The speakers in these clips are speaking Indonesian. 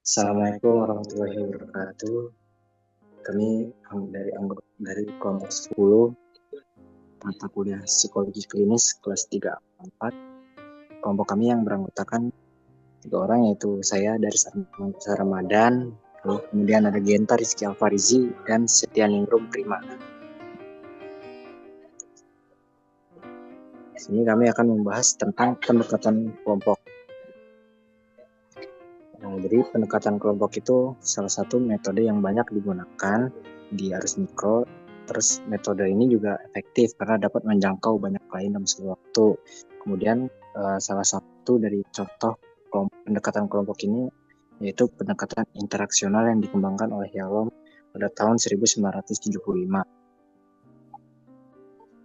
Assalamualaikum warahmatullahi wabarakatuh. Kami dari kelompok 10 mata kuliah psikologi klinis kelas 3-4. Kelompok kami yang beranggotakan 3 orang, yaitu saya dari Ramadan, kemudian ada Genta Rizky Alfarizi, dan Setia Ningrum Prima. Di sini kami akan membahas tentang pendekatan kelompok. Jadi pendekatan kelompok itu salah satu metode yang banyak digunakan di arus mikro. Terus metode ini juga efektif karena dapat menjangkau banyak klien dalam satu waktu. Kemudian salah satu dari contoh pendekatan kelompok ini yaitu pendekatan interaksional yang dikembangkan oleh Yalom pada tahun 1975.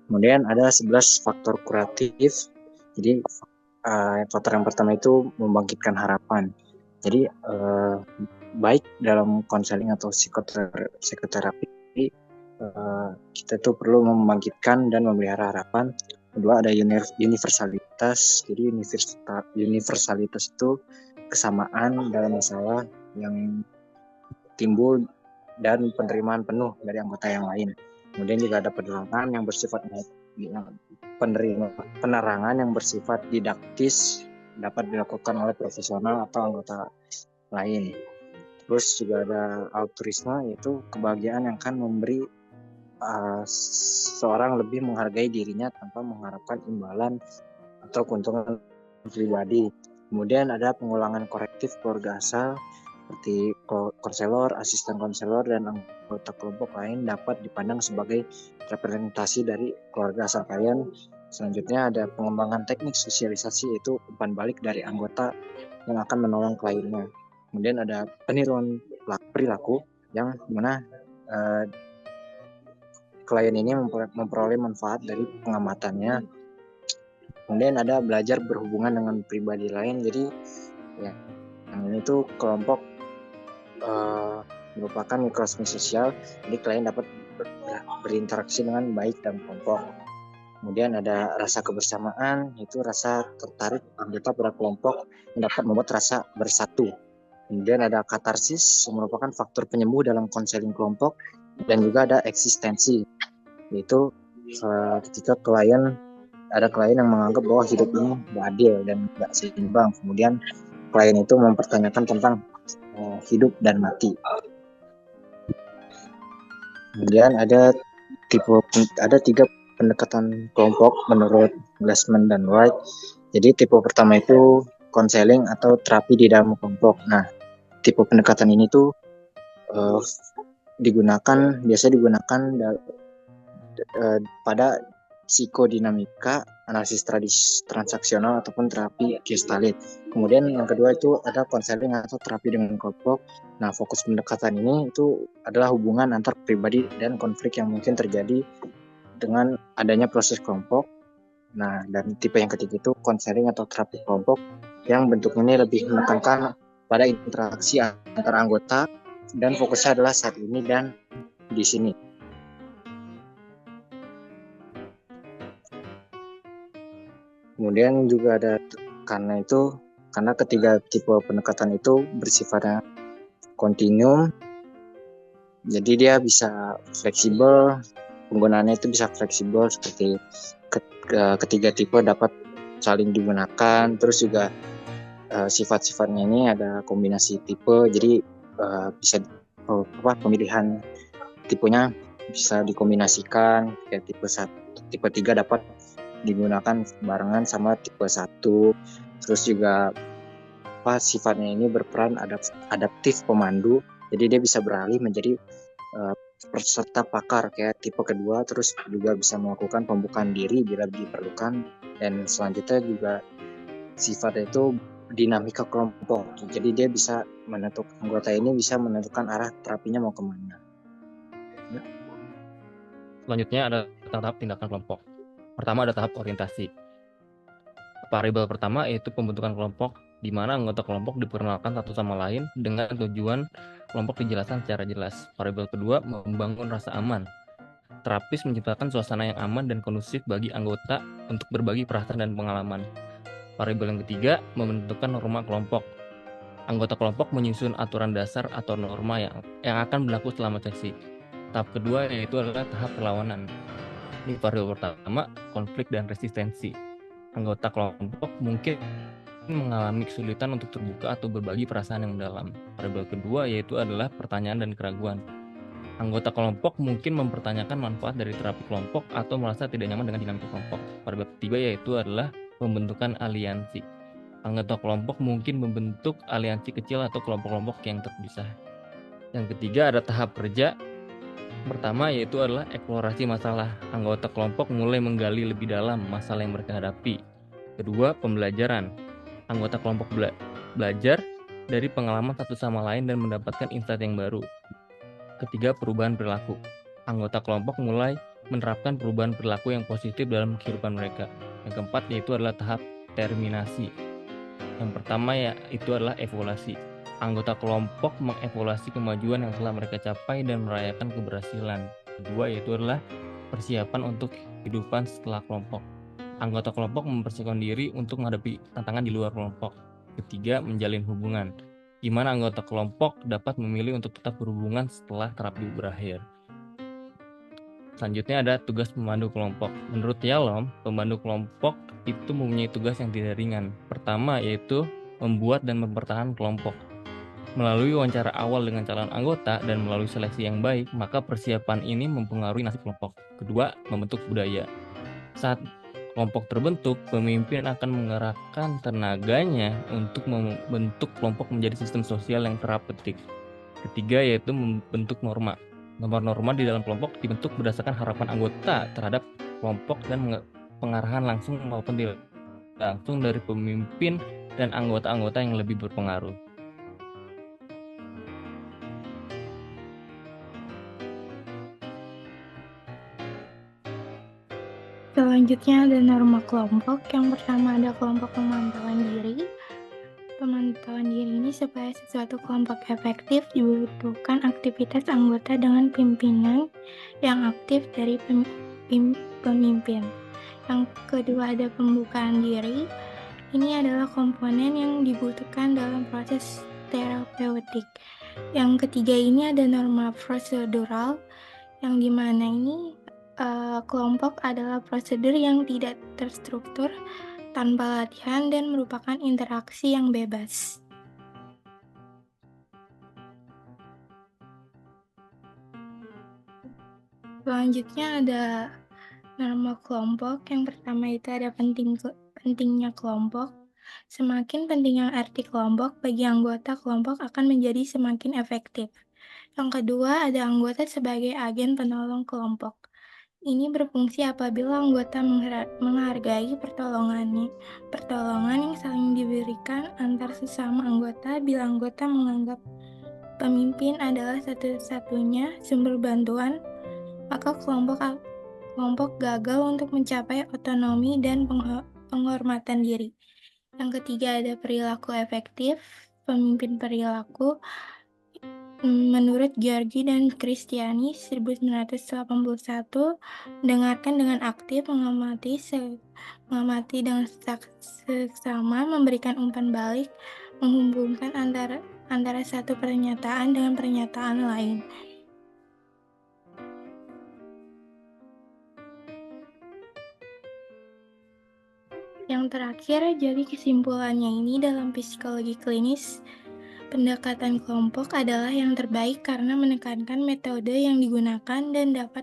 Kemudian ada 11 faktor kuratif. Jadi faktor yang pertama itu membangkitkan harapan. Jadi baik dalam konseling atau psikoterapi kita tuh perlu membangkitkan dan memelihara harapan. Kedua ada universalitas. Jadi universalitas itu kesamaan dalam masalah yang timbul dan penerimaan penuh dari anggota yang lain. Kemudian juga ada penerangan yang bersifat didaktis, dapat dilakukan oleh profesional atau anggota lain. Terus juga ada altruisme, yaitu kebahagiaan yang akan memberi seorang lebih menghargai dirinya tanpa mengharapkan imbalan atau keuntungan pribadi. Kemudian ada pengulangan korektif keluarga asal seperti konselor, asisten konselor, dan anggota kelompok lain dapat dipandang sebagai representasi dari keluarga asal kalian. Selanjutnya ada pengembangan teknik sosialisasi, yaitu umpan balik dari anggota yang akan menolong kliennya. Kemudian ada peniruan perilaku yang dimana klien ini memperoleh manfaat dari pengamatannya. Kemudian ada belajar berhubungan dengan pribadi lain. Jadi ya, yang ini tuh kelompok merupakan mikrokosmos sosial. Jadi klien dapat berinteraksi dengan baik dalam kelompok. Kemudian ada rasa kebersamaan, yaitu rasa tertarik anggota pada kelompok yang dapat membuat rasa bersatu. Kemudian ada katarsis, merupakan faktor penyembuh dalam konseling kelompok. Dan juga ada eksistensi, yaitu ketika ada klien yang menganggap bahwa hidup ini tidak adil dan tidak seimbang. Kemudian klien itu mempertanyakan tentang hidup dan mati. Kemudian ada 3 pendekatan kelompok menurut Glassman dan White. Jadi tipe pertama itu konseling atau terapi di dalam kelompok. Nah, tipe pendekatan ini tuh biasa digunakan pada psikodinamika, analisis transaksional, ataupun terapi gestalit. Kemudian yang kedua itu ada konseling atau terapi dengan kelompok. Nah, fokus pendekatan ini itu adalah hubungan antar pribadi dan konflik yang mungkin terjadi dengan adanya proses kelompok. Nah, dan tipe yang ketiga itu konseling atau terapi kelompok yang bentuknya ini lebih menekankan pada interaksi antar anggota dan fokusnya adalah saat ini dan di sini. Kemudian juga ada karena ketiga tipe pendekatan itu bersifatnya kontinum, jadi dia bisa fleksibel, penggunaannya itu bisa fleksibel, seperti ketiga tipe dapat saling digunakan. Terus juga sifat-sifatnya ini ada kombinasi tipe, jadi bisa pemilihan tipenya bisa dikombinasikan. Kayak tipe 3 dapat digunakan barengan sama tipe 1. Terus juga sifatnya ini berperan adaptif pemandu, jadi dia bisa beralih menjadi peserta pakar kayak tipe kedua. Terus juga bisa melakukan pembukaan diri bila diperlukan. Dan selanjutnya juga sifatnya itu dinamika kelompok, jadi dia bisa anggota ini bisa menentukan arah terapinya mau kemana. Selanjutnya ada tahap tindakan kelompok. Pertama ada tahap orientasi. Variabel pertama yaitu pembentukan kelompok, di mana anggota kelompok diperkenalkan satu sama lain dengan tujuan kelompok dijelaskan secara jelas. Variabel kedua membangun rasa aman. Terapis menciptakan suasana yang aman dan kondusif bagi anggota untuk berbagi perasaan dan pengalaman. Variabel yang ketiga membentukkan norma kelompok. Anggota kelompok menyusun aturan dasar atau norma yang akan berlaku selama sesi. Tahap kedua yaitu adalah tahap perlawanan. Di variabel pertama, konflik dan resistensi. Anggota kelompok mungkin mengalami kesulitan untuk terbuka atau berbagi perasaan yang mendalam. Variabel kedua yaitu adalah pertanyaan dan keraguan. Anggota kelompok mungkin mempertanyakan manfaat dari terapi kelompok atau merasa tidak nyaman dengan dinamika kelompok. Variabel ketiga yaitu adalah pembentukan aliansi. Anggota kelompok mungkin membentuk aliansi kecil atau kelompok-kelompok yang terpisah. Yang ketiga ada tahap kerja. Pertama yaitu adalah eksplorasi masalah. Anggota kelompok mulai menggali lebih dalam masalah yang mereka hadapi. Kedua, pembelajaran. Anggota kelompok belajar dari pengalaman satu sama lain dan mendapatkan insight yang baru. Ketiga, perubahan perilaku. Anggota kelompok mulai menerapkan perubahan perilaku yang positif dalam kehidupan mereka. Yang keempat yaitu adalah tahap terminasi. Yang pertama itu adalah evaluasi. Anggota kelompok mengevaluasi kemajuan yang telah mereka capai dan merayakan keberhasilan. Kedua yaitu adalah persiapan untuk kehidupan setelah kelompok. Anggota kelompok mempersiapkan diri untuk menghadapi tantangan di luar kelompok. Ketiga, menjalin hubungan. Di mana anggota kelompok dapat memilih untuk tetap berhubungan setelah terapi berakhir. Selanjutnya ada tugas pemandu kelompok. Menurut Yalom, pemandu kelompok itu mempunyai tugas yang tidak ringan. Pertama yaitu membuat dan mempertahankan kelompok. Melalui wawancara awal dengan calon anggota dan melalui seleksi yang baik, maka persiapan ini mempengaruhi nasib kelompok. Kedua, membentuk budaya. Saat kelompok terbentuk, pemimpin akan mengerahkan tenaganya untuk membentuk kelompok menjadi sistem sosial yang terapeutik. Ketiga yaitu membentuk norma. Norma-norma di dalam kelompok dibentuk berdasarkan harapan anggota terhadap kelompok dan pengarahan langsung maupun tidak langsung dari pemimpin dan anggota-anggota yang lebih berpengaruh. Selanjutnya ada norma kelompok. Yang pertama ada kelompok pemantauan diri. Pemantauan diri ini supaya sesuatu kelompok efektif dibutuhkan aktivitas anggota dengan pimpinan yang aktif dari pemimpin. Yang kedua ada pembukaan diri. Ini adalah komponen yang dibutuhkan dalam proses terapeutik. Yang ketiga ini ada norma prosedural, yang dimana ini kelompok adalah prosedur yang tidak terstruktur, tanpa latihan, dan merupakan interaksi yang bebas. Selanjutnya ada norma kelompok. Yang pertama itu ada pentingnya kelompok. Semakin pentingnya arti kelompok bagi anggota kelompok akan menjadi semakin efektif. Yang kedua ada anggota sebagai agen penolong kelompok. Ini berfungsi apabila anggota menghargai pertolongan yang saling diberikan antar sesama anggota. Bila anggota menganggap pemimpin adalah satu-satunya sumber bantuan, maka kelompok gagal untuk mencapai otonomi dan penghormatan diri. Yang ketiga ada perilaku efektif. Pemimpin perilaku menurut Georgi dan Kristiani 1981 mendengarkan dengan aktif, mengamati dengan seksama, memberikan umpan balik, menghubungkan antara satu pernyataan dengan pernyataan lain. Yang terakhir, jadi kesimpulannya ini dalam psikologi klinis, pendekatan kelompok adalah yang terbaik karena menekankan metode yang digunakan dan dapat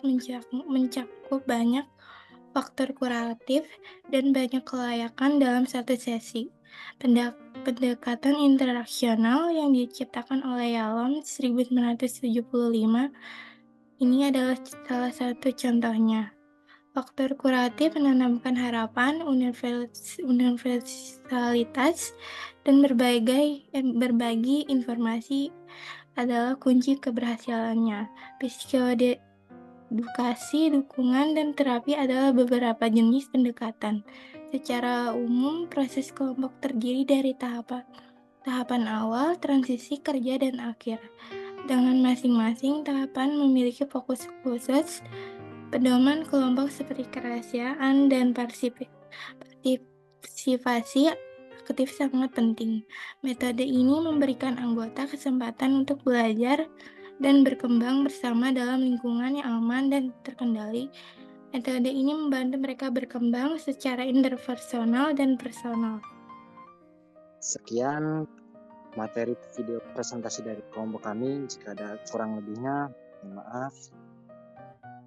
mencakup banyak faktor kuratif dan banyak kelayakan dalam satu sesi. Pendekatan interaksional yang diciptakan oleh Yalom 1975 ini adalah salah satu contohnya. Faktor kuratif menanamkan harapan, universalitas, dan berbagi informasi adalah kunci keberhasilannya. Psikoedukasi, dukungan, dan terapi adalah beberapa jenis pendekatan. Secara umum, proses kelompok terdiri dari tahapan awal, transisi, kerja, dan akhir. Dengan masing-masing tahapan memiliki fokus khusus. Pedoman kelompok seperti kerahasiaan dan partisipasi aktif sangat penting. Metode ini memberikan anggota kesempatan untuk belajar dan berkembang bersama dalam lingkungan yang aman dan terkendali. Metode ini membantu mereka berkembang secara interpersonal dan personal. Sekian materi video presentasi dari kelompok kami. Jika ada kurang lebihnya, mohon maaf.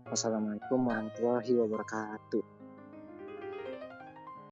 Wassalamualaikum warahmatullahi wabarakatuh.